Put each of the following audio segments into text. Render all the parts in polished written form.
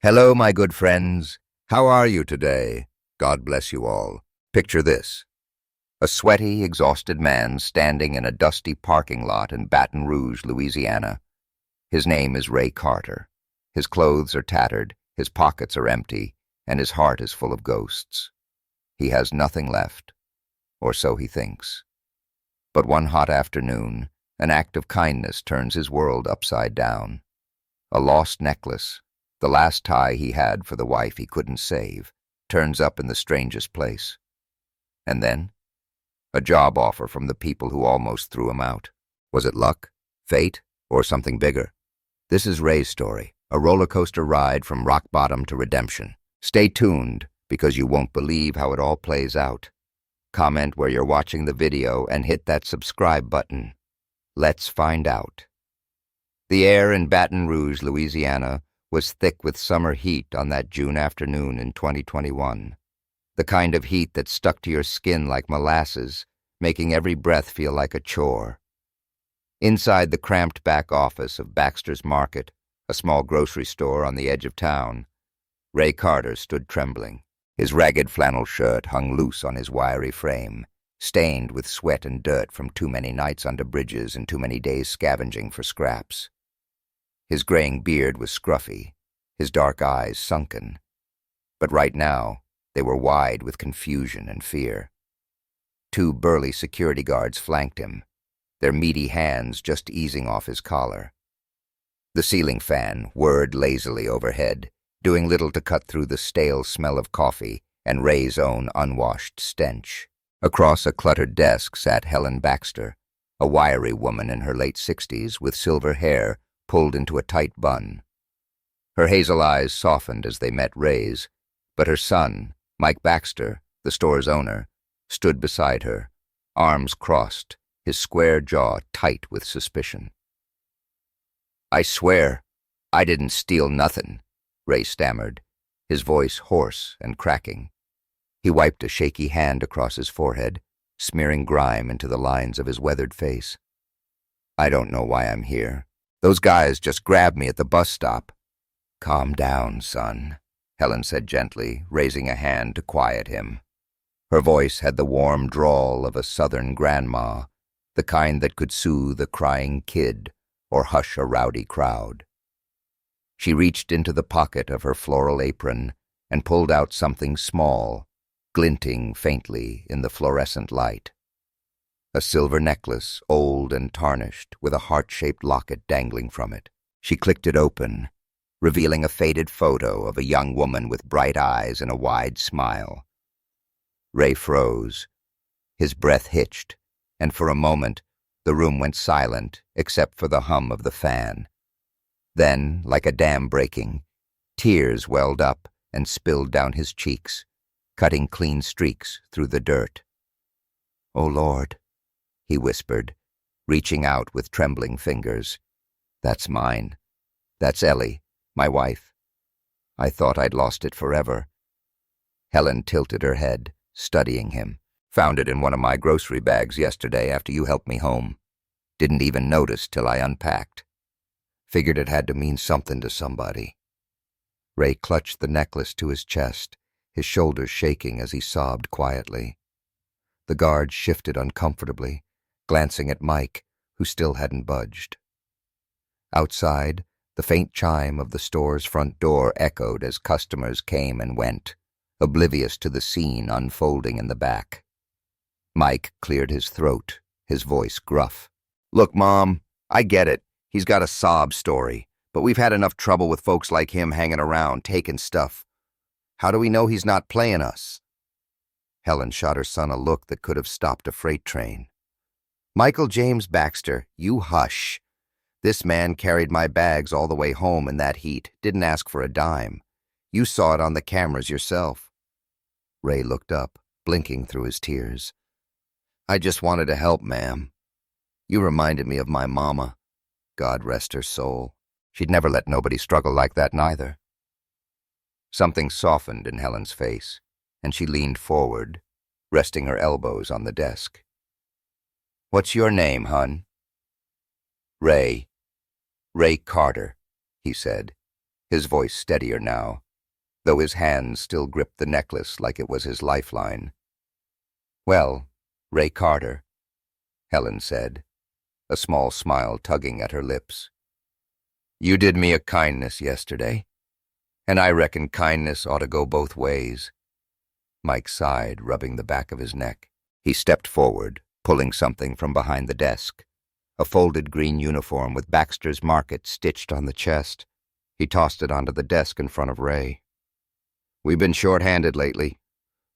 Hello, my good friends. How are you today? God bless you all. Picture this. A sweaty, exhausted man standing in a dusty parking lot in Baton Rouge, Louisiana. His name is Ray Carter. His clothes are tattered, his pockets are empty, and his heart is full of ghosts. He has nothing left, or so he thinks. But one hot afternoon, an act of kindness turns his world upside down. A lost necklace, the last tie he had for the wife he couldn't save, turns up in the strangest place. And then, a job offer from the people who almost threw him out. Was it luck, fate, or something bigger? This is Ray's story, a roller coaster ride from rock bottom to redemption. Stay tuned, because you won't believe how it all plays out. Comment where you're watching the video and hit that subscribe button. Let's find out. The air in Baton Rouge, Louisiana, was thick with summer heat on that June afternoon in 2021. The kind of heat that stuck to your skin like molasses, making every breath feel like a chore. Inside the cramped back office of Baxter's Market, a small grocery store on the edge of town, Ray Carter stood trembling. His ragged flannel shirt hung loose on his wiry frame, stained with sweat and dirt from too many nights under bridges and too many days scavenging for scraps. His graying beard was scruffy, his dark eyes sunken. But right now, they were wide with confusion and fear. Two burly security guards flanked him, their meaty hands just easing off his collar. The ceiling fan whirred lazily overhead, doing little to cut through the stale smell of coffee and Ray's own unwashed stench. Across a cluttered desk sat Helen Baxter, a wiry woman in her late 60s with silver hair pulled into a tight bun. Her hazel eyes softened as they met Ray's, but her son, Mike Baxter, the store's owner, stood beside her, arms crossed, his square jaw tight with suspicion. "I swear, I didn't steal nothin'," Ray stammered, his voice hoarse and cracking. He wiped a shaky hand across his forehead, smearing grime into the lines of his weathered face. "I don't know why I'm here. Those guys just grabbed me at the bus stop." "Calm down, son," Helen said gently, raising a hand to quiet him. Her voice had the warm drawl of a southern grandma, the kind that could soothe a crying kid or hush a rowdy crowd. She reached into the pocket of her floral apron and pulled out something small, glinting faintly in the fluorescent light. A silver necklace, old and tarnished, with a heart-shaped locket dangling from it. She clicked it open, revealing a faded photo of a young woman with bright eyes and a wide smile. Ray froze. His breath hitched, and for a moment, the room went silent except for the hum of the fan. Then, like a dam breaking, tears welled up and spilled down his cheeks, cutting clean streaks through the dirt. "Oh, Lord," he whispered, reaching out with trembling fingers. "That's mine. That's Ellie, my wife. I thought I'd lost it forever." Helen tilted her head, studying him. "Found it in one of my grocery bags yesterday after you helped me home. Didn't even notice till I unpacked. Figured it had to mean something to somebody." Ray clutched the necklace to his chest, his shoulders shaking as he sobbed quietly. The guard shifted uncomfortably, glancing at Mike, who still hadn't budged. Outside, the faint chime of the store's front door echoed as customers came and went, oblivious to the scene unfolding in the back. Mike cleared his throat, his voice gruff. "Look, Mom, I get it. He's got a sob story, but we've had enough trouble with folks like him hanging around, taking stuff. How do we know he's not playing us?" Helen shot her son a look that could have stopped a freight train. "Michael James Baxter, you hush. This man carried my bags all the way home in that heat, didn't ask for a dime. You saw it on the cameras yourself." Ray looked up, blinking through his tears. "I just wanted to help, ma'am. You reminded me of my mama. God rest her soul. She'd never let nobody struggle like that neither." Something softened in Helen's face, and she leaned forward, resting her elbows on the desk. "What's your name, hun?" "Ray. Ray Carter," he said, his voice steadier now, though his hands still gripped the necklace like it was his lifeline. "Well, Ray Carter," Helen said, a small smile tugging at her lips. "You did me a kindness yesterday, and I reckon kindness ought to go both ways." Mike sighed, rubbing the back of his neck. He stepped forward, pulling something from behind the desk, a folded green uniform with Baxter's Market stitched on the chest. He tossed it onto the desk in front of Ray. "We've been short-handed lately.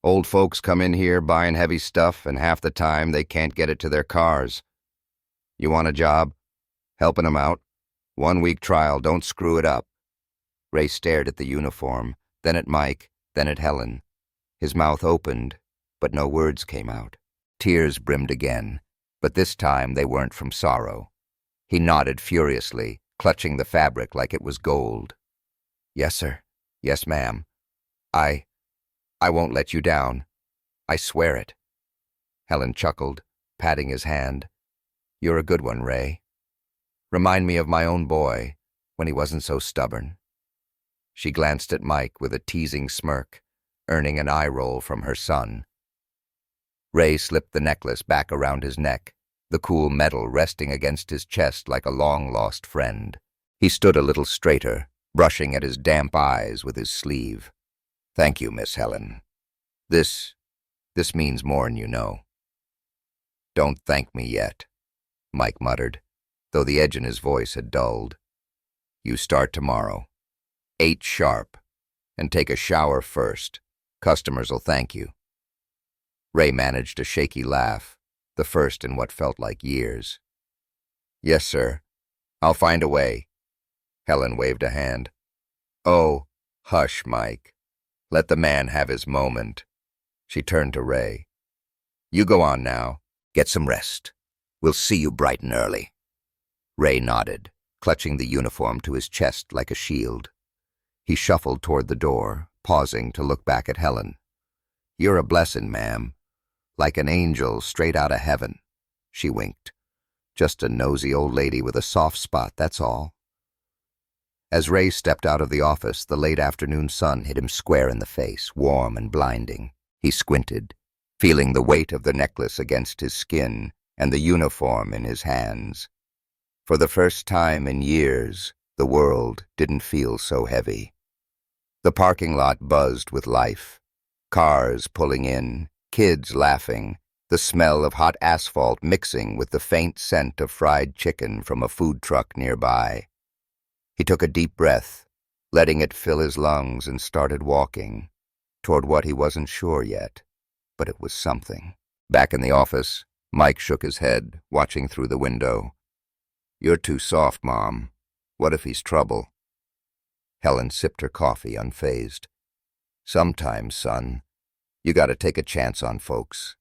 Old folks come in here buying heavy stuff, and half the time they can't get it to their cars. You want a job? Helping them out? 1-week trial, don't screw it up." Ray stared at the uniform, then at Mike, then at Helen. His mouth opened, but no words came out. Tears brimmed again, but this time they weren't from sorrow. He nodded furiously, clutching the fabric like it was gold. "Yes, sir. Yes, ma'am. I won't let you down. I swear it." Helen chuckled, patting his hand. "You're a good one, Ray. Remind me of my own boy, when he wasn't so stubborn." She glanced at Mike with a teasing smirk, earning an eye roll from her son. Ray slipped the necklace back around his neck, the cool metal resting against his chest like a long-lost friend. He stood a little straighter, brushing at his damp eyes with his sleeve. "Thank you, Miss Helen. This means more'n you know." "Don't thank me yet," Mike muttered, though the edge in his voice had dulled. "You start tomorrow. 8 sharp, and take a shower first. Customers'll thank you." Ray managed a shaky laugh, the first in what felt like years. "Yes, sir. I'll find a way." Helen waved a hand. "Oh, hush, Mike. Let the man have his moment." She turned to Ray. "You go on now. Get some rest. We'll see you bright and early." Ray nodded, clutching the uniform to his chest like a shield. He shuffled toward the door, pausing to look back at Helen. "You're a blessing, ma'am. Like an angel straight out of heaven." She winked. "Just a nosy old lady with a soft spot, that's all." As Ray stepped out of the office, the late afternoon sun hit him square in the face, warm and blinding. He squinted, feeling the weight of the necklace against his skin and the uniform in his hands. For the first time in years, the world didn't feel so heavy. The parking lot buzzed with life. Cars pulling in, kids laughing, the smell of hot asphalt mixing with the faint scent of fried chicken from a food truck nearby. He took a deep breath, letting it fill his lungs, and started walking, toward what he wasn't sure yet, but it was something. Back in the office, Mike shook his head, watching through the window. "You're too soft, Mom. What if he's trouble?" Helen sipped her coffee, unfazed. "Sometimes, son, you gotta take a chance on folks.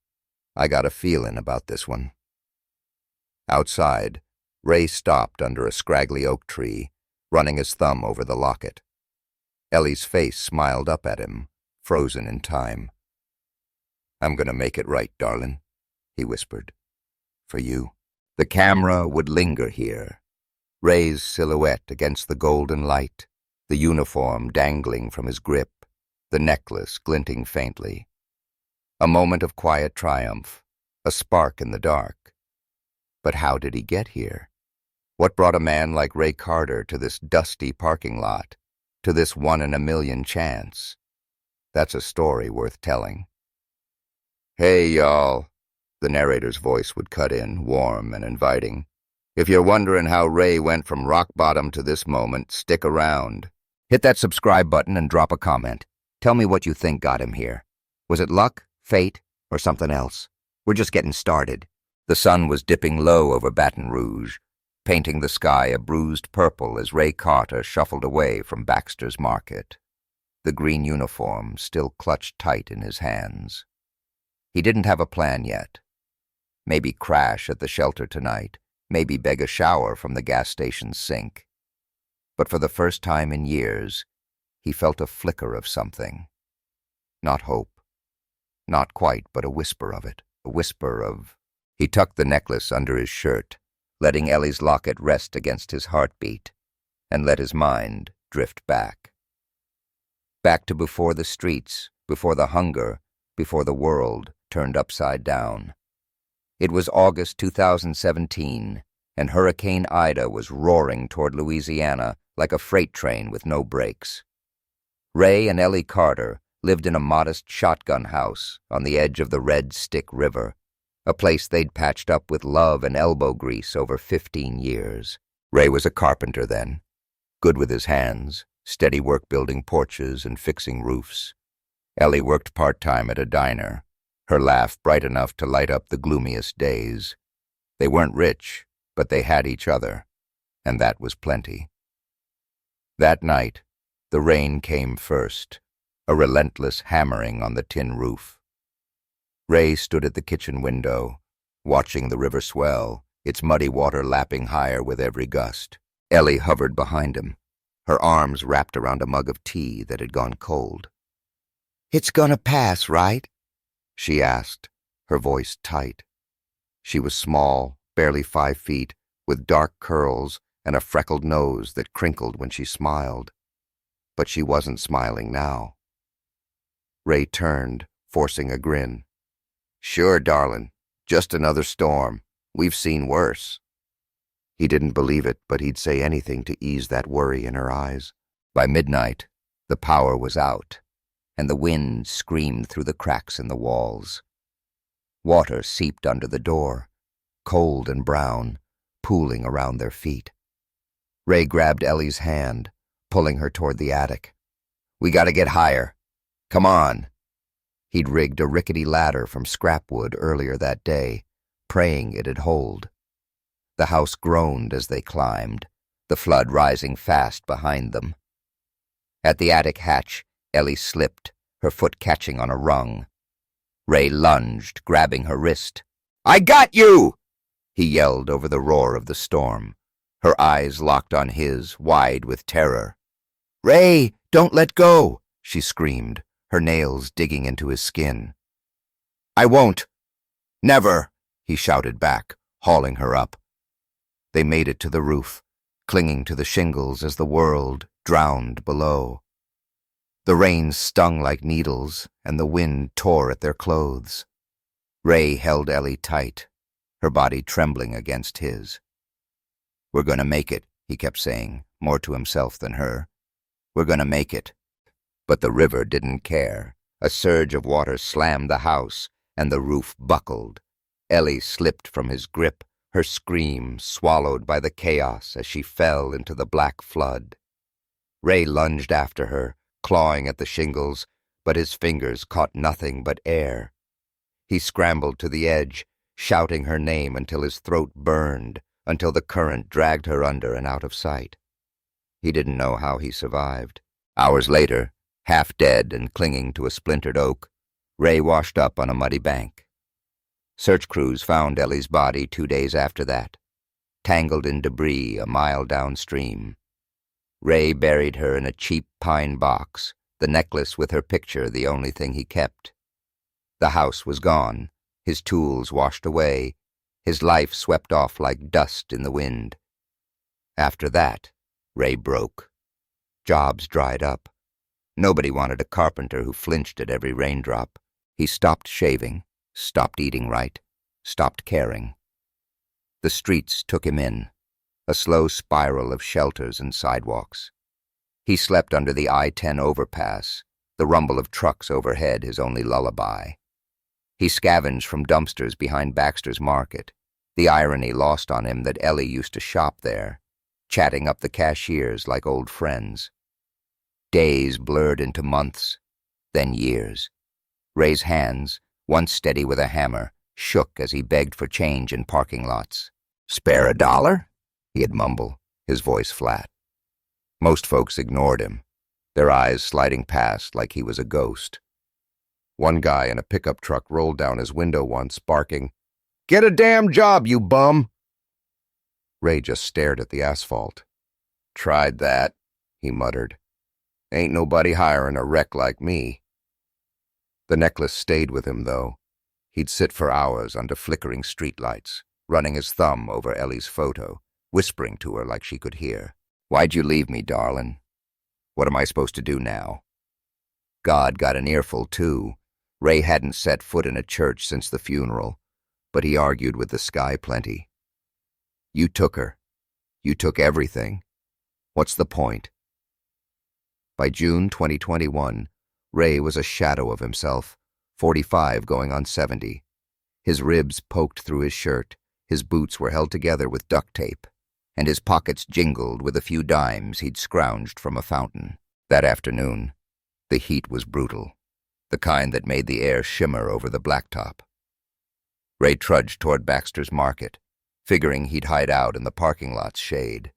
I got a feeling about this one." Outside, Ray stopped under a scraggly oak tree, running his thumb over the locket. Ellie's face smiled up at him, frozen in time. "I'm gonna make it right, darling," he whispered. "For you." The camera would linger here, Ray's silhouette against the golden light, the uniform dangling from his grip, the necklace glinting faintly. A moment of quiet triumph, a spark in the dark. But how did he get here? What brought a man like Ray Carter to this dusty parking lot, to this 1-in-a-million chance? That's a story worth telling. "Hey, y'all," the narrator's voice would cut in, warm and inviting. "If you're wondering how Ray went from rock bottom to this moment, stick around. Hit that subscribe button and drop a comment. Tell me what you think got him here. Was it luck, fate, or something else? We're just getting started." The sun was dipping low over Baton Rouge, painting the sky a bruised purple as Ray Carter shuffled away from Baxter's Market, the green uniform still clutched tight in his hands. He didn't have a plan yet. Maybe crash at the shelter tonight, maybe beg a shower from the gas station's sink. But for the first time in years, he felt a flicker of something. Not hope. Not quite, but a whisper of it, a whisper of... He tucked the necklace under his shirt, letting Ellie's locket rest against his heartbeat, and let his mind drift back. Back to before the streets, before the hunger, before the world turned upside down. It was August 2017, and Hurricane Ida was roaring toward Louisiana like a freight train with no brakes. Ray and Ellie Carter lived in a modest shotgun house on the edge of the Red Stick River, a place they'd patched up with love and elbow grease over 15 years. Ray was a carpenter then, good with his hands, steady work building porches and fixing roofs. Ellie worked part-time at a diner, her laugh bright enough to light up the gloomiest days. They weren't rich, but they had each other, and that was plenty. That night, the rain came first, a relentless hammering on the tin roof. Ray stood at the kitchen window, watching the river swell, its muddy water lapping higher with every gust. Ellie hovered behind him, her arms wrapped around a mug of tea that had gone cold. "It's gonna pass, right?" she asked, her voice tight. She was small, barely 5 feet, with dark curls and a freckled nose that crinkled when she smiled. But she wasn't smiling now. Ray turned, forcing a grin. "Sure, darling. Just another storm. We've seen worse." He didn't believe it, but he'd say anything to ease that worry in her eyes. By midnight, the power was out, and the wind screamed through the cracks in the walls. Water seeped under the door, cold and brown, pooling around their feet. Ray grabbed Ellie's hand, pulling her toward the attic. "We gotta get higher. Come on." He'd rigged a rickety ladder from scrap wood earlier that day, praying it'd hold. The house groaned as they climbed, the flood rising fast behind them. At the attic hatch, Ellie slipped, her foot catching on a rung. Ray lunged, grabbing her wrist. "I got you!" he yelled over the roar of the storm, her eyes locked on his, wide with terror. "Ray, don't let go!" she screamed, her nails digging into his skin. "I won't. Never!" he shouted back, hauling her up. They made it to the roof, clinging to the shingles as the world drowned below. The rain stung like needles, and the wind tore at their clothes. Ray held Ellie tight, her body trembling against his. "We're gonna make it," he kept saying, more to himself than her. "We're gonna make it." But the river didn't care. A surge of water slammed the house, and the roof buckled. Ellie slipped from his grip, her scream swallowed by the chaos as she fell into the black flood. Ray lunged after her, clawing at the shingles, but his fingers caught nothing but air. He scrambled to the edge, shouting her name until his throat burned, until the current dragged her under and out of sight. He didn't know how he survived. Hours later, half dead and clinging to a splintered oak, Ray washed up on a muddy bank. Search crews found Ellie's body 2 days after that, tangled in debris a mile downstream. Ray buried her in a cheap pine box, the necklace with her picture the only thing he kept. The house was gone, his tools washed away, his life swept off like dust in the wind. After that, Ray broke. Jobs dried up. Nobody wanted a carpenter who flinched at every raindrop. He stopped shaving, stopped eating right, stopped caring. The streets took him in, a slow spiral of shelters and sidewalks. He slept under the I-10 overpass, the rumble of trucks overhead his only lullaby. He scavenged from dumpsters behind Baxter's Market, the irony lost on him that Ellie used to shop there, chatting up the cashiers like old friends. Days blurred into months, then years. Ray's hands, once steady with a hammer, shook as he begged for change in parking lots. "Spare $1?" he'd mumble, his voice flat. Most folks ignored him, their eyes sliding past like he was a ghost. One guy in a pickup truck rolled down his window once, barking, "Get a damn job, you bum!" Ray just stared at the asphalt. "Tried that," he muttered. "Ain't nobody hiring a wreck like me." The necklace stayed with him, though. He'd sit for hours under flickering streetlights, running his thumb over Ellie's photo, whispering to her like she could hear. "Why'd you leave me, darling? What am I supposed to do now? God got an earful, too. Ray hadn't set foot in a church since the funeral, but he argued with the sky plenty. You took her. You took everything. What's the point? By June 2021, Ray was a shadow of himself, 45 going on 70. His ribs poked through his shirt, his boots were held together with duct tape, and his pockets jingled with a few dimes he'd scrounged from a fountain. That afternoon, the heat was brutal, the kind that made the air shimmer over the blacktop. Ray trudged toward Baxter's Market, figuring he'd hide out in the parking lot's shade.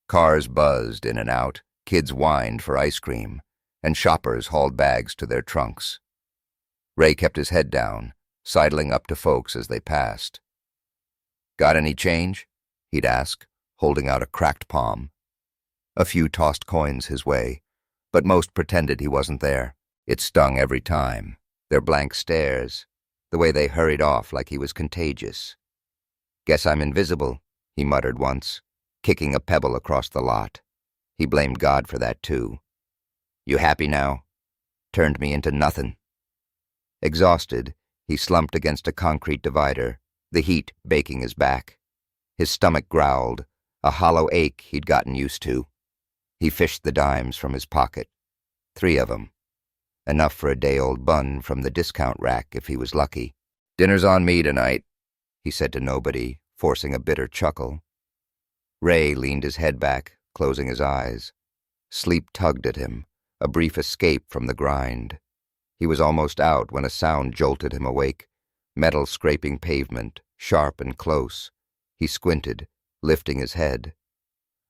Cars buzzed in and out, kids whined for ice cream, and shoppers hauled bags to their trunks. Ray kept his head down, sidling up to folks as they passed. "Got any change?" he'd ask, holding out a cracked palm. A few tossed coins his way, but most pretended he wasn't there. It stung every time. Their blank stares, the way they hurried off like he was contagious. "Guess I'm invisible," he muttered once, kicking a pebble across the lot. He blamed God for that, too. "You happy now? Turned me into nothing." Exhausted, he slumped against a concrete divider, the heat baking his back. His stomach growled, a hollow ache he'd gotten used to. He fished the dimes from his pocket. 3 of them. Enough for a day-old bun from the discount rack if he was lucky. "Dinner's on me tonight," he said to nobody, forcing a bitter chuckle. Ray leaned his head back, closing his eyes. Sleep tugged at him, a brief escape from the grind. He was almost out when a sound jolted him awake, metal scraping pavement, sharp and close. He squinted, lifting his head.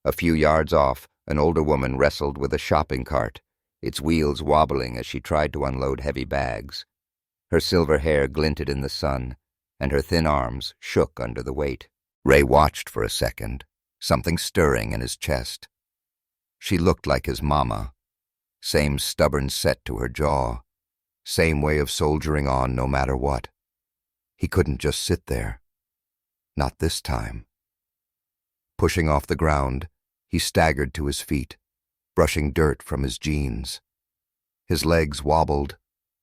A few yards off, an older woman wrestled with a shopping cart, its wheels wobbling as she tried to unload heavy bags. Her silver hair glinted in the sun, and her thin arms shook under the weight. Ray watched for a second, something stirring in his chest. She looked like his mama, same stubborn set to her jaw, same way of soldiering on no matter what. He couldn't just sit there. Not this time. Pushing off the ground, he staggered to his feet, brushing dirt from his jeans. His legs wobbled,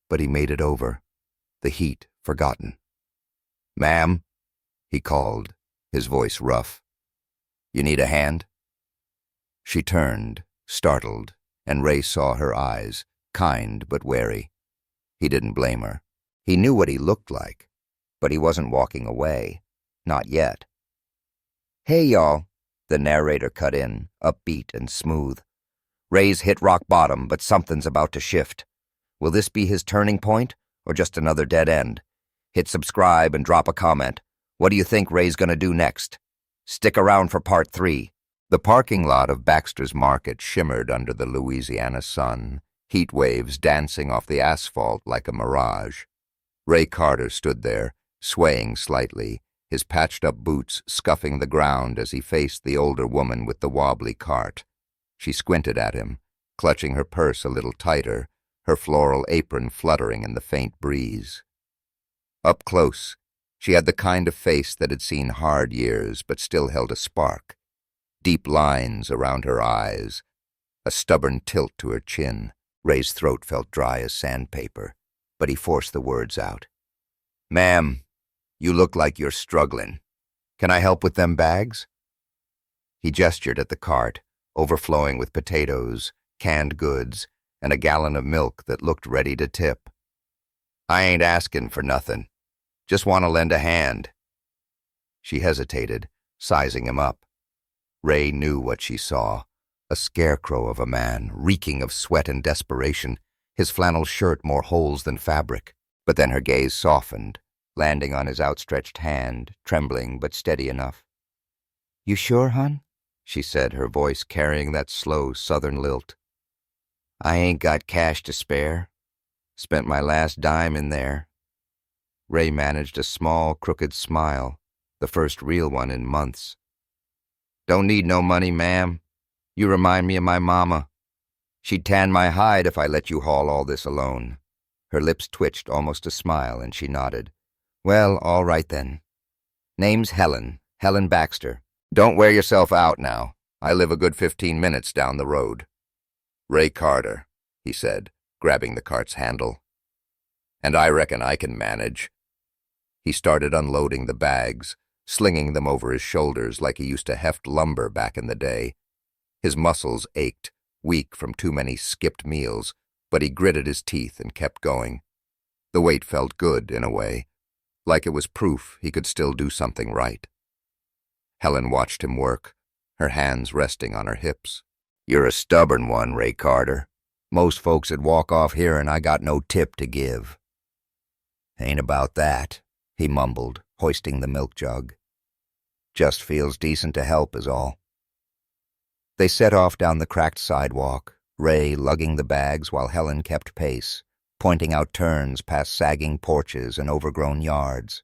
but he made it over, the heat forgotten. "Ma'am," he called, his voice rough. "You need a hand?" She turned, startled, and Ray saw her eyes, kind but wary. He didn't blame her. He knew what he looked like, but he wasn't walking away. Not yet. "Hey, y'all," the narrator cut in, upbeat and smooth. "Ray's hit rock bottom, but something's about to shift. Will this be his turning point, or just another dead end? Hit subscribe and drop a comment. What do you think Ray's gonna do next? Stick around for part 3. The parking lot of Baxter's Market shimmered under the Louisiana sun, heat waves dancing off the asphalt like a mirage. Ray Carter stood there, swaying slightly, his patched-up boots scuffing the ground as he faced the older woman with the wobbly cart. She squinted at him, clutching her purse a little tighter, her floral apron fluttering in the faint breeze. Up close, she had the kind of face that had seen hard years but still held a spark. Deep lines around her eyes, a stubborn tilt to her chin. Ray's throat felt dry as sandpaper, but he forced the words out. "Ma'am, you look like you're struggling. Can I help with them bags?" He gestured at the cart, overflowing with potatoes, canned goods, and a gallon of milk that looked ready to tip. "I ain't asking for nothing. Just want to lend a hand." She hesitated, sizing him up. Ray knew what she saw, a scarecrow of a man, reeking of sweat and desperation, his flannel shirt more holes than fabric. But then her gaze softened, landing on his outstretched hand, trembling but steady enough. "You sure, hon?" she said, her voice carrying that slow southern lilt. "I ain't got cash to spare. Spent my last dime in there." Ray managed a small, crooked smile, the first real one in months. "Don't need no money, ma'am. You remind me of my mama. She'd tan my hide if I let you haul all this alone." Her lips twitched almost a smile, and she nodded. "Well, all right then. Name's Helen Baxter. Don't wear yourself out now. I live a good 15 minutes down the road." "Ray Carter," he said, grabbing the cart's handle. "And I reckon I can manage." He started unloading the bags, slinging them over his shoulders like he used to heft lumber back in the day. His muscles ached, weak from too many skipped meals, but he gritted his teeth and kept going. The weight felt good, in a way, like it was proof he could still do something right. Helen watched him work, her hands resting on her hips. "You're a stubborn one, Ray Carter. Most folks'd walk off here and I got no tip to give." "Ain't about that," he mumbled, hoisting the milk jug. "Just feels decent to help is all." They set off down the cracked sidewalk, Ray lugging the bags while Helen kept pace, pointing out turns past sagging porches and overgrown yards.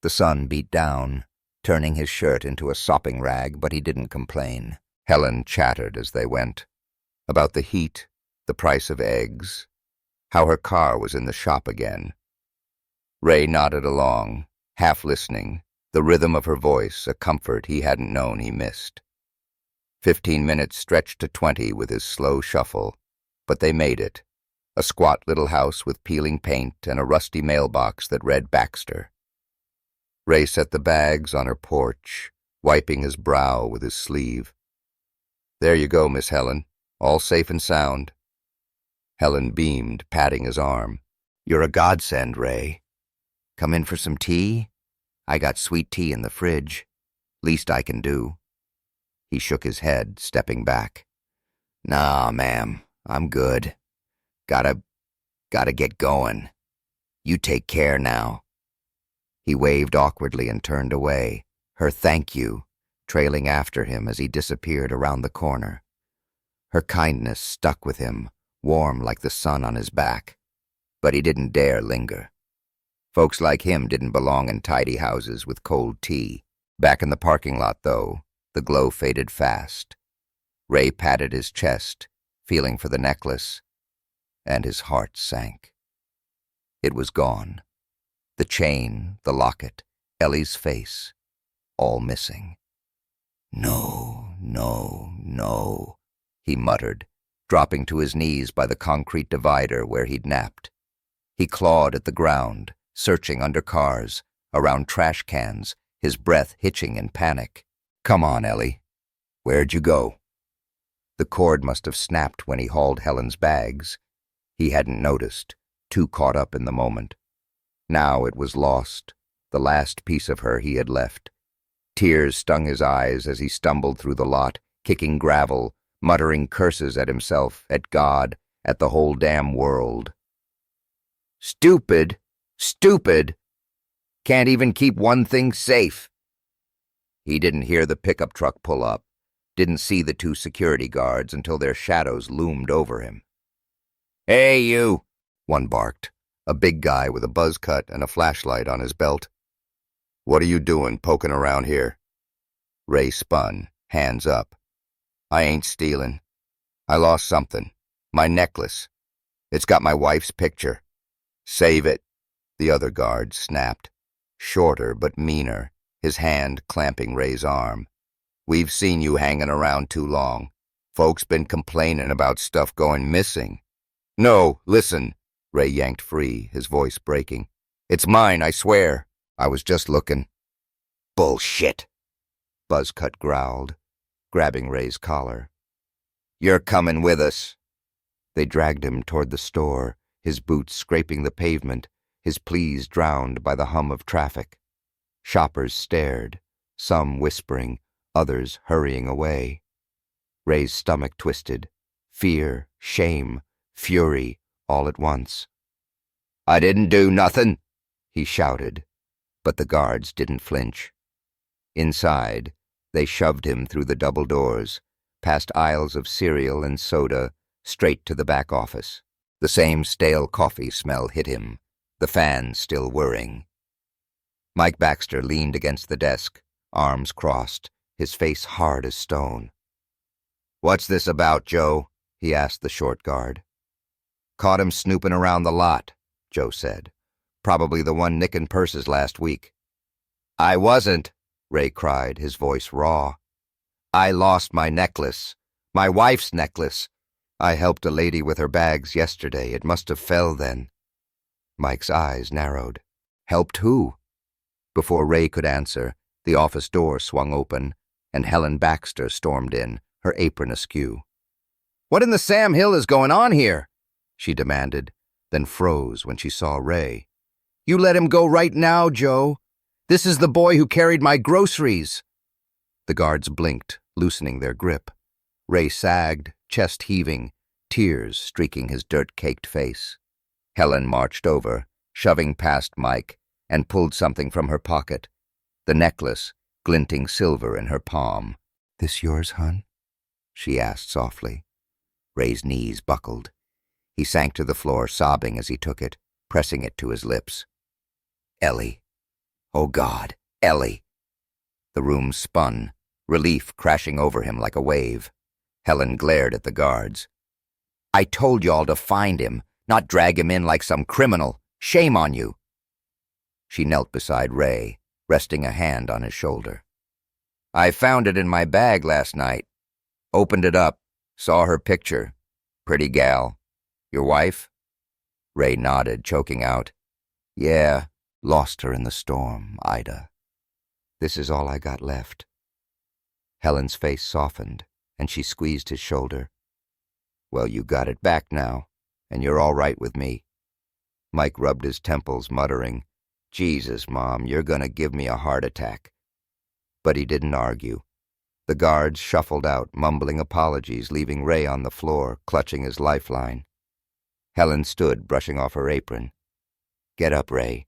The sun beat down, turning his shirt into a sopping rag, but he didn't complain. Helen chattered as they went, about the heat, the price of eggs, how her car was in the shop again. Ray nodded along, half listening, the rhythm of her voice a comfort he hadn't known he missed. 15 minutes stretched to 20 with his slow shuffle, but they made it. A squat little house with peeling paint and a rusty mailbox that read Baxter. Ray set the bags on her porch, wiping his brow with his sleeve. "There you go, Miss Helen. All safe and sound." Helen beamed, patting his arm. "You're a godsend, Ray. Come in for some tea? I got sweet tea in the fridge. Least I can do." He shook his head, stepping back. "Nah, ma'am. I'm good. Gotta get going. You take care now." He waved awkwardly and turned away, her "thank you" trailing after him as he disappeared around the corner. Her kindness stuck with him, warm like the sun on his back, but he didn't dare linger. Folks like him didn't belong in tidy houses with cold tea. Back in the parking lot, though, the glow faded fast. Ray patted his chest, feeling for the necklace, and his heart sank. It was gone. The chain, the locket, Ellie's face, all missing. "No, no, no," he muttered, dropping to his knees by the concrete divider where he'd napped. He clawed at the ground, searching under cars, around trash cans, his breath hitching in panic. "Come on, Ellie. Where'd you go?" The cord must have snapped when he hauled Helen's bags. He hadn't noticed, too caught up in the moment. Now it was lost, the last piece of her he had left. Tears stung his eyes as he stumbled through the lot, kicking gravel, muttering curses at himself, at God, at the whole damn world. "Stupid! Stupid! Can't even keep one thing safe." He didn't hear the pickup truck pull up, didn't see the 2 security guards until their shadows loomed over him. "Hey, you!" one barked, a big guy with a buzz cut and a flashlight on his belt. "What are you doing poking around here?" Ray spun, hands up. "I ain't stealing. I lost something. My necklace. It's got my wife's picture." "Save it," the other guard snapped, shorter but meaner, his hand clamping Ray's arm. "We've seen you hanging around too long. Folks been complaining about stuff going missing." "No, listen." Ray yanked free, his voice breaking. "It's mine, I swear. I was just looking." "Bullshit," Buzzcut growled, grabbing Ray's collar. "You're coming with us." They dragged him toward the store, his boots scraping the pavement, his pleas drowned by the hum of traffic. Shoppers stared, some whispering, others hurrying away. Ray's stomach twisted, fear, shame, fury, all at once. "I didn't do nothing," he shouted, but the guards didn't flinch. Inside, they shoved him through the double doors, past aisles of cereal and soda, straight to the back office. The same stale coffee smell hit him, the fan still whirring. Mike Baxter leaned against the desk, arms crossed, his face hard as stone. "What's this about, Joe?" he asked the short guard. "Caught him snooping around the lot," Joe said. "Probably the one nicking purses last week." "I wasn't," Ray cried, his voice raw. "I lost my necklace. My wife's necklace. I helped a lady with her bags yesterday. It must have fell then. Mike's eyes narrowed. Helped who? Before Ray could answer, the office door swung open, and Helen Baxter stormed in, her apron askew. "What in the Sam Hill is going on here?" she demanded, then froze when she saw Ray. "You let him go right now, Joe. This is the boy who carried my groceries." The guards blinked, loosening their grip. Ray sagged, chest heaving, tears streaking his dirt-caked face. Helen marched over, shoving past Mike, and pulled something from her pocket. The necklace, glinting silver in her palm. "This yours, hon?" she asked softly. Ray's knees buckled. He sank to the floor, sobbing as he took it, pressing it to his lips. Ellie. Oh God, Ellie. The room spun, relief crashing over him like a wave. Helen glared at the guards. "I told y'all to find him, not drag him in like some criminal. Shame on you." She knelt beside Ray, resting a hand on his shoulder. "I found it in my bag last night. Opened it up, saw her picture. Pretty gal. Your wife?" Ray nodded, choking out. "Yeah, lost her in the storm, Ida. This is all I got left." Helen's face softened, and she squeezed his shoulder. "Well, you got it back now, and you're all right with me." Mike rubbed his temples, muttering, "Jesus, Mom, you're gonna give me a heart attack." But he didn't argue. The guards shuffled out, mumbling apologies, leaving Ray on the floor, clutching his lifeline. Helen stood, brushing off her apron. "Get up, Ray.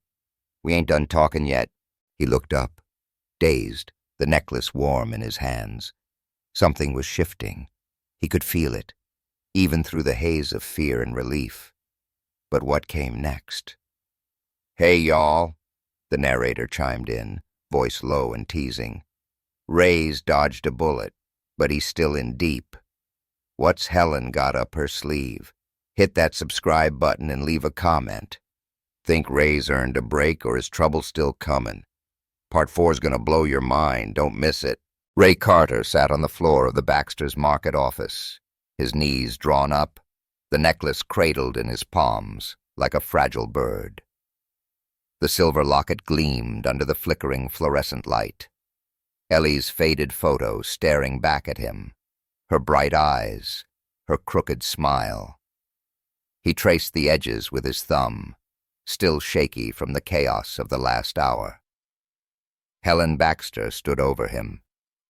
We ain't done talking yet." He looked up, dazed, the necklace warm in his hands. Something was shifting. He could feel it, even through the haze of fear and relief. But what came next? "Hey, y'all," the narrator chimed in, voice low and teasing. "Ray's dodged a bullet, but he's still in deep. What's Helen got up her sleeve? Hit that subscribe button and leave a comment. Think Ray's earned a break, or is trouble still coming? Part 4's gonna blow your mind. Don't miss it." Ray Carter sat on the floor of the Baxter's market office, his knees drawn up, the necklace cradled in his palms like a fragile bird. The silver locket gleamed under the flickering fluorescent light. Ellie's faded photo staring back at him, her bright eyes, her crooked smile. He traced the edges with his thumb, still shaky from the chaos of the last hour. Helen Baxter stood over him,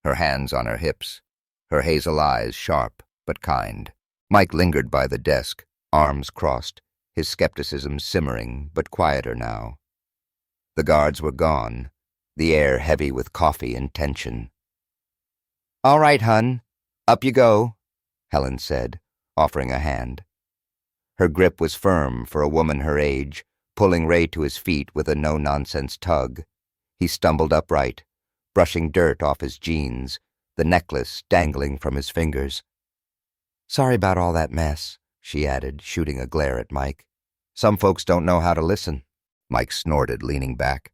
her hands on her hips, her hazel eyes sharp but kind. Mike lingered by the desk, arms crossed, his skepticism simmering but quieter now. The guards were gone, the air heavy with coffee and tension. "All right, hun. Up you go," Helen said, offering a hand. Her grip was firm for a woman her age, pulling Ray to his feet with a no-nonsense tug. He stumbled upright, brushing dirt off his jeans, the necklace dangling from his fingers. "Sorry about all that mess," she added, shooting a glare at Mike. "Some folks don't know how to listen." Mike snorted, leaning back.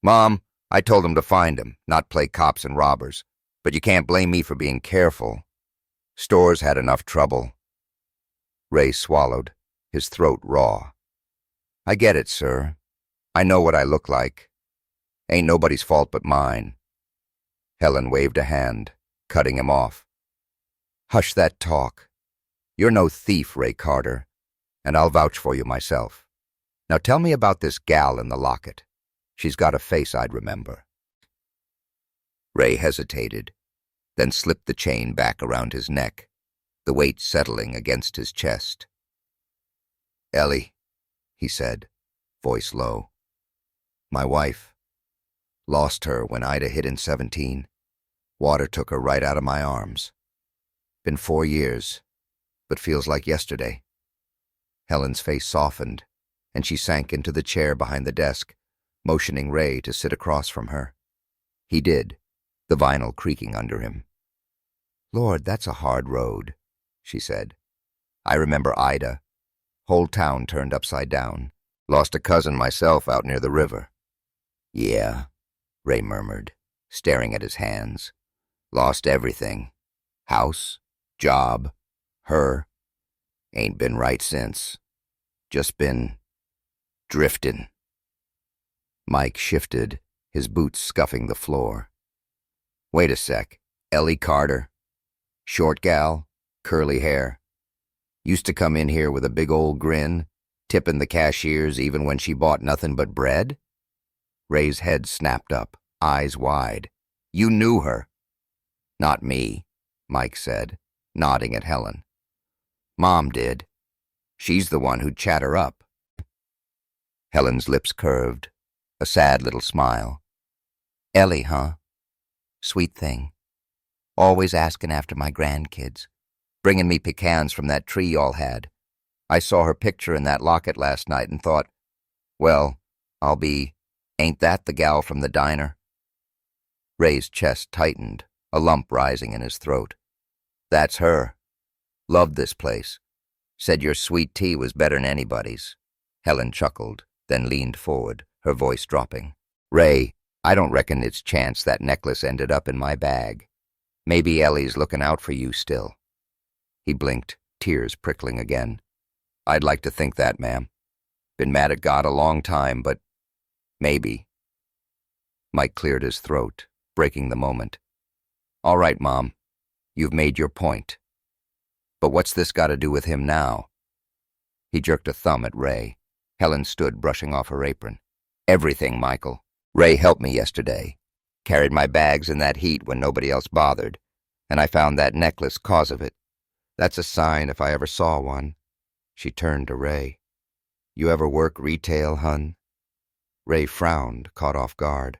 "Mom, I told him to find him, not play cops and robbers. But you can't blame me for being careful. Store's had enough trouble." Ray swallowed, his throat raw. "I get it, sir. I know what I look like. Ain't nobody's fault but mine." Helen waved a hand, cutting him off. "Hush that talk. You're no thief, Ray Carter, and I'll vouch for you myself. Now tell me about this gal in the locket. She's got a face I'd remember." Ray hesitated, then slipped the chain back around his neck, the weight settling against his chest. "Ellie," he said, voice low. "My wife. Lost her when Ida hit in 17. Water took her right out of my arms. Been 4 years, but feels like yesterday." Helen's face softened, and she sank into the chair behind the desk, motioning Ray to sit across from her. He did, the vinyl creaking under him. "Lord, that's a hard road," she said. "I remember Ida. Whole town turned upside down. Lost a cousin myself out near the river." "Yeah," Ray murmured, staring at his hands. "Lost everything. House, job, her. Ain't been right since. Just been driftin'. Mike shifted, his boots scuffing the floor. Wait a sec. Ellie Carter? Short gal? Curly hair? Used to come in here with a big old grin, tipping the cashiers even when she bought nothing but bread? Ray's head snapped up, eyes wide. You knew her. Not me, Mike said, nodding at Helen. Mom did. She's the one who'd chat her up. Helen's lips curved, a sad little smile. Ellie, huh? Sweet thing. Always asking after my grandkids. Bringing me pecans from that tree y'all had. I saw her picture in that locket last night and thought, well, ain't that the gal from the diner? Ray's chest tightened, a lump rising in his throat. That's her. Loved this place. Said your sweet tea was better'n anybody's. Helen chuckled, then leaned forward, her voice dropping. Ray, I don't reckon it's chance that necklace ended up in my bag. Maybe Ellie's looking out for you still. He blinked, tears prickling again. I'd like to think that, ma'am. Been mad at God a long time, but maybe. Mike cleared his throat, breaking the moment. All right, Mom. You've made your point. But what's this got to do with him now? He jerked a thumb at Ray. Helen stood brushing off her apron. Everything, Michael. Ray helped me yesterday. Carried my bags in that heat when nobody else bothered, and I found that necklace cause of it. That's a sign if I ever saw one. She turned to Ray. You ever work retail, hun? Ray frowned, caught off guard.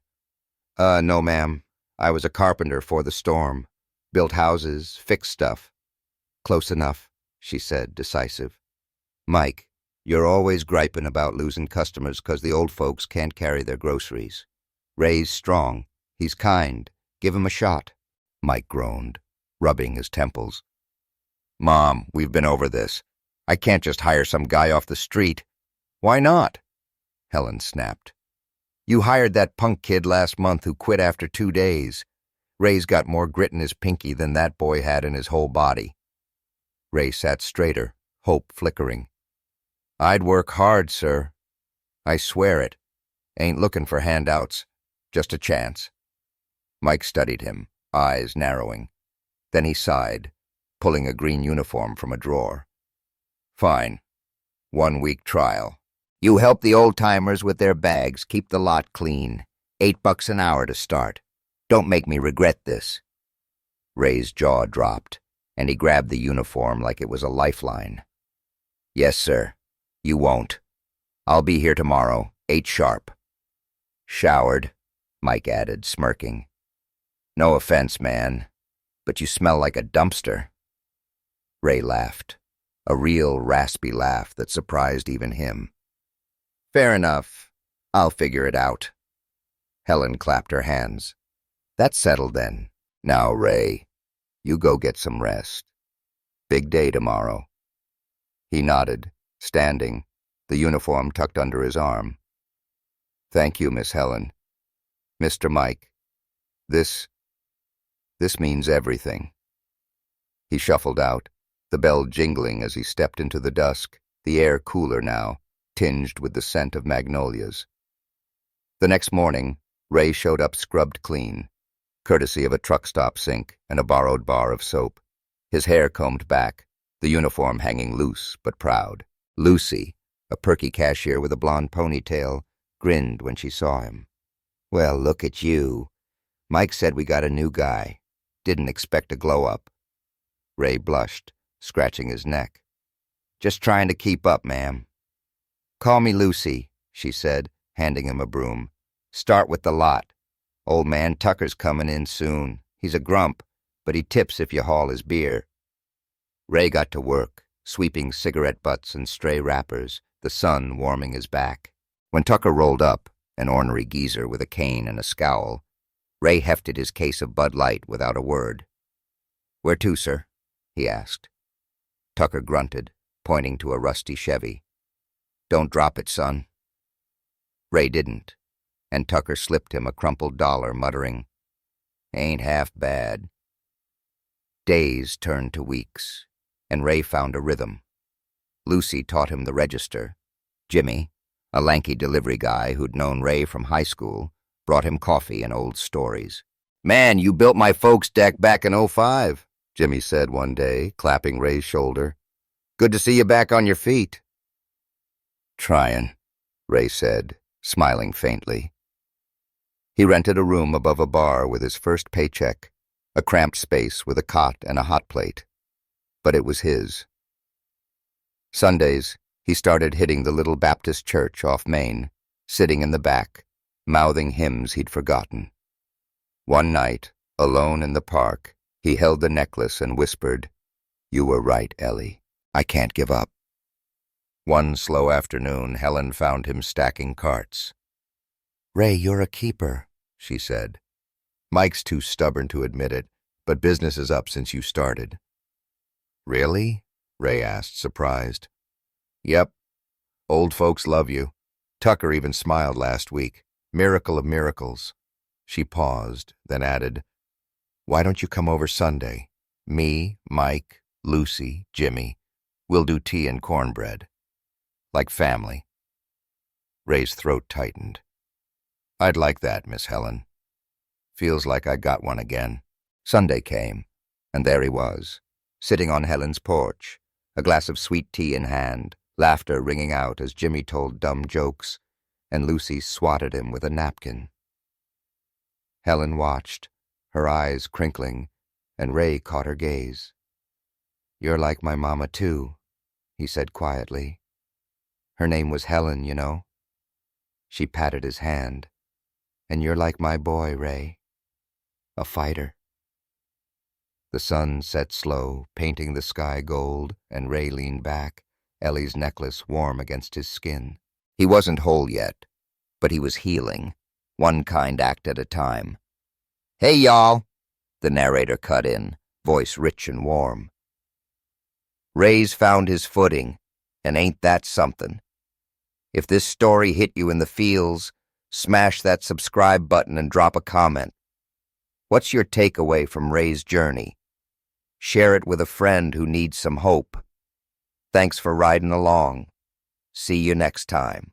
No, ma'am. I was a carpenter for the storm. Built houses, fixed stuff. Close enough, she said, decisive. Mike, you're always griping about losing customers 'cause the old folks can't carry their groceries. Ray's strong. He's kind. Give him a shot. Mike groaned, rubbing his temples. Mom, we've been over this. I can't just hire some guy off the street. Why not? Helen snapped. You hired that punk kid last month who quit after 2 days. Ray's got more grit in his pinky than that boy had in his whole body. Ray sat straighter, hope flickering. I'd work hard, sir. I swear it. Ain't looking for handouts. Just a chance. Mike studied him, eyes narrowing. Then he sighed, pulling a green uniform from a drawer. Fine. 1 week trial. You help the old-timers with their bags, keep the lot clean. $8 an hour to start. Don't make me regret this. Ray's jaw dropped, and he grabbed the uniform like it was a lifeline. Yes, sir. You won't. I'll be here tomorrow, 8 sharp. Showered, Mike added, smirking. No offense, man, but you smell like a dumpster. Ray laughed, a real raspy laugh that surprised even him. Fair enough. I'll figure it out. Helen clapped her hands. That's settled then. Now, Ray, you go get some rest. Big day tomorrow. He nodded, standing, the uniform tucked under his arm. Thank you, Miss Helen. Mr. Mike, this means everything. He shuffled out, the bell jingling as he stepped into the dusk, the air cooler now, tinged with the scent of magnolias. The next morning, Ray showed up scrubbed clean, courtesy of a truck stop sink and a borrowed bar of soap, his hair combed back, the uniform hanging loose but proud. Lucy, a perky cashier with a blonde ponytail, grinned when she saw him. Well, look at you. Mike said we got a new guy. Didn't expect a glow-up. Ray blushed, scratching his neck. Just trying to keep up, ma'am. Call me Lucy, she said, handing him a broom. Start with the lot. Old man Tucker's coming in soon. He's a grump, but he tips if you haul his beer. Ray got to work, sweeping cigarette butts and stray wrappers, the sun warming his back. When Tucker rolled up, an ornery geezer with a cane and a scowl, Ray hefted his case of Bud Light without a word. Where to, sir? He asked. Tucker grunted, pointing to a rusty Chevy. Don't drop it, son. Ray didn't, and Tucker slipped him a crumpled dollar, muttering, Ain't half bad. Days turned to weeks, and Ray found a rhythm. Lucy taught him the register. Jimmy, a lanky delivery guy who'd known Ray from high school, brought him coffee and old stories. "Man, you built my folks' deck back in '05, Jimmy said one day, clapping Ray's shoulder. "Good to see you back on your feet." "Tryin'," Ray said, smiling faintly. He rented a room above a bar with his first paycheck, a cramped space with a cot and a hot plate. But it was his. Sundays, he started hitting the little Baptist church off Main, sitting in the back, mouthing hymns he'd forgotten. One night, alone in the park, he held the necklace and whispered, "You were right, Ellie. I can't give up." One slow afternoon, Helen found him stacking carts. "Ray, you're a keeper," she said. "Mike's too stubborn to admit it, but business is up since you started." "Really?" Ray asked, surprised. "Yep. Old folks love you. Tucker even smiled last week. Miracle of miracles." She paused, then added, "Why don't you come over Sunday? Me, Mike, Lucy, Jimmy. We'll do tea and cornbread. Like family." Ray's throat tightened. "I'd like that, Miss Helen. Feels like I got one again." Sunday came, and there he was, sitting on Helen's porch, a glass of sweet tea in hand, laughter ringing out as Jimmy told dumb jokes, and Lucy swatted him with a napkin. Helen watched, her eyes crinkling, and Ray caught her gaze. "You're like my mama, too," he said quietly. "Her name was Helen, you know." She patted his hand. "And you're like my boy, Ray. A fighter." The sun set slow, painting the sky gold, and Ray leaned back, Ellie's necklace warm against his skin. He wasn't whole yet, but he was healing, one kind act at a time. "Hey, y'all," the narrator cut in, voice rich and warm. "Ray's found his footing, and ain't that something? If this story hit you in the feels, smash that subscribe button and drop a comment. What's your takeaway from Ray's journey? Share it with a friend who needs some hope. Thanks for riding along. See you next time."